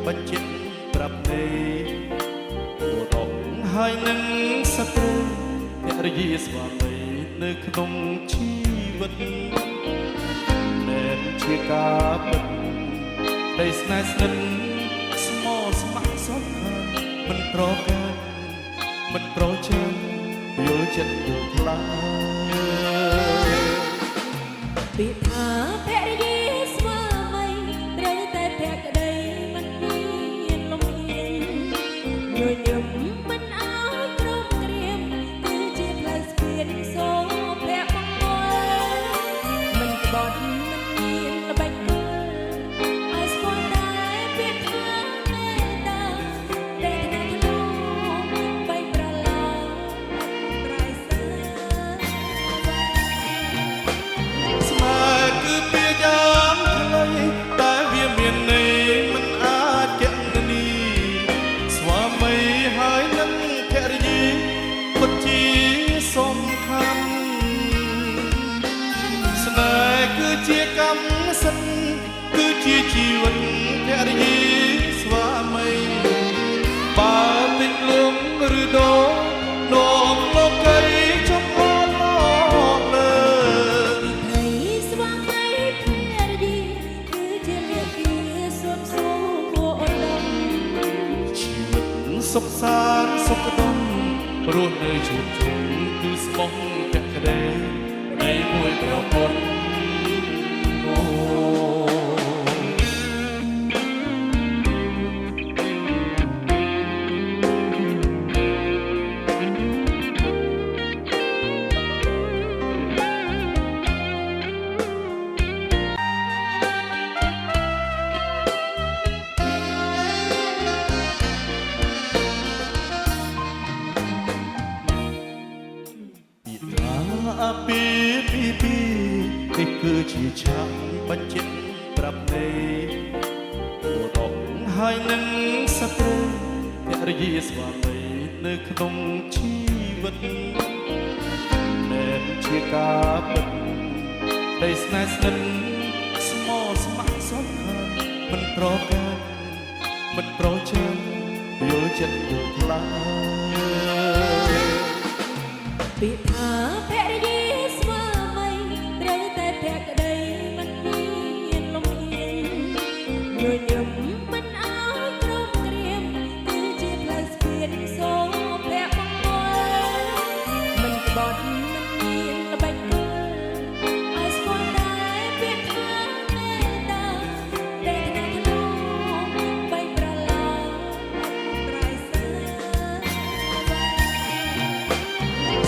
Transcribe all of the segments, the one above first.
បញ្ជាប្រាប់ទេរកហើយនឹងសត្រូវភរិយាស្វាមីនៅក្នុងជីវិតដែលជាការពិតដីស្នេហ៍ស្និទ្ធស្មោះស្ម័គ្រសុខមិនប្រកាន់មិនប្រចាំយល់ចិត្តយល់ថ្លៃពីថាភរិយាស្វាមីត្រូវតែភក្តីមិនមានលំអៀងញញឹមមិនអើក្រំក្រៀមគឺជាផ្លូវស្ពានសូមភៈមង្គលមិនក្បត់មិនមានល្បិចគល់ឲ្យស្គាល់តែពាក្យថាមេត្តាតែក្នុងបីប្រឡោប្រៃសាស្មើគឺពាក្យយ៉ាងខ្លីតែវាមានន័យមិនអាចគណនាស្វាមីហើយនឹងភរិយាពិតជាសំខាន់ស្នេហ៍គឺជាកម្មសិទ្ធិគឺជាជីវិតភរិយាស្វាមីបើតិចលងឬដោនាំលោកីចុះអត់មកលើ ស្វាមីភរិយាគឺជាមេគាសុំសូមគួរអត់ដឹងជីវិតសុខសាន្តសុខដុមរស់នៅជួបជុំគឺស្មោះភក្តីនៃមួយប្រពន្ធអូ អាពីនេះគឺជាឆាកបញ្ជាប្រាប់ទេរកហើយនឹងសត្រូវភរិយាស្វាមីនៅក្នុងជីវិតដែលជាការពិតដីស្នេហ៍ស្និទ្ធស្មោះស្ម័គ្រសុខមិនប្រកាន់មិនប្រចាំយល់ចិត្តយល់ថ្លៃពីថាភរិយាស្វាមីត្រូវតែភក្តីមិនមានលំអៀងញញឹមមិនអើក្រំក្រៀមគឺជាផ្លូវស្ពានសូមភៈមង្គលមិនក្បត់មិនមានល្បិចគល់ឲ្យស្គាល់តែពាក្យថាមេត្តាតែក្នុងបីប្រឡោប្រៃសា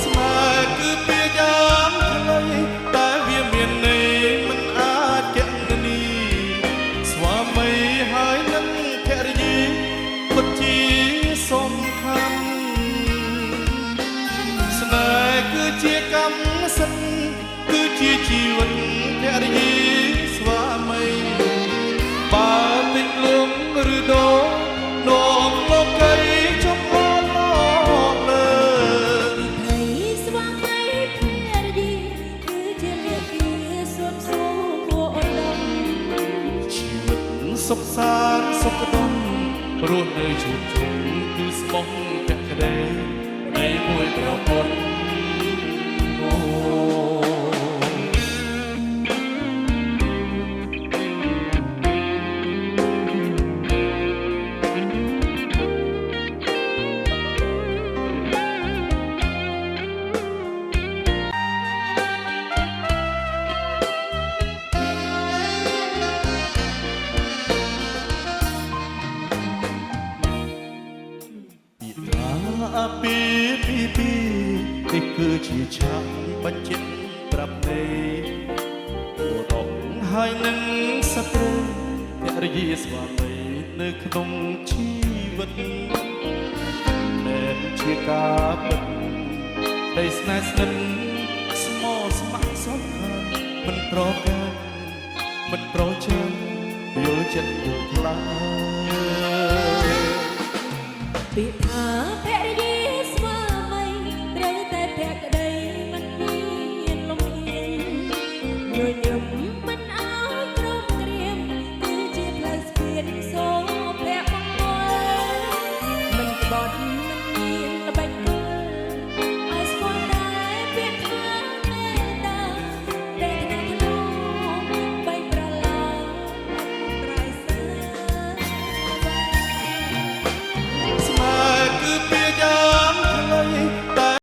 ស្មើគឺពាក្យយ៉ាងខ្លីតែវាមានន័យមិនអាចគណនាស្វាមីហើយនឹងភរិយាពិតជាសំខាន់ស្នេហ៍គឺជាកម្មសិទ្ធិគឺជាជីវិតភរិយាស្វាមីបើតិចលងឬដោនាំលោកីចុះអត់មកលើ ស្វាមីភរិយាគឺជាមេគាសុំសូមគួរអត់ដឹង ជីវិតសុខសាន្តសុខដុមរស់នៅជួបជុំគឺស្មោះភក្តីនៃមួយប្រពន្ធអូ អាពីនេះគឺជាឆាកបញ្ជាប្រាប់ទេរកហើយនឹងសត្រូវភរិយាស្វាមីនៅក្នុងជីវិតដែលជាការពិតដីស្នេហ៍ស្និទ្ធស្មោះស្ម័គ្រសុខមិនប្រកាន់មិនប្រចាំយល់ចិត្តយល់ថ្លៃ ពីថា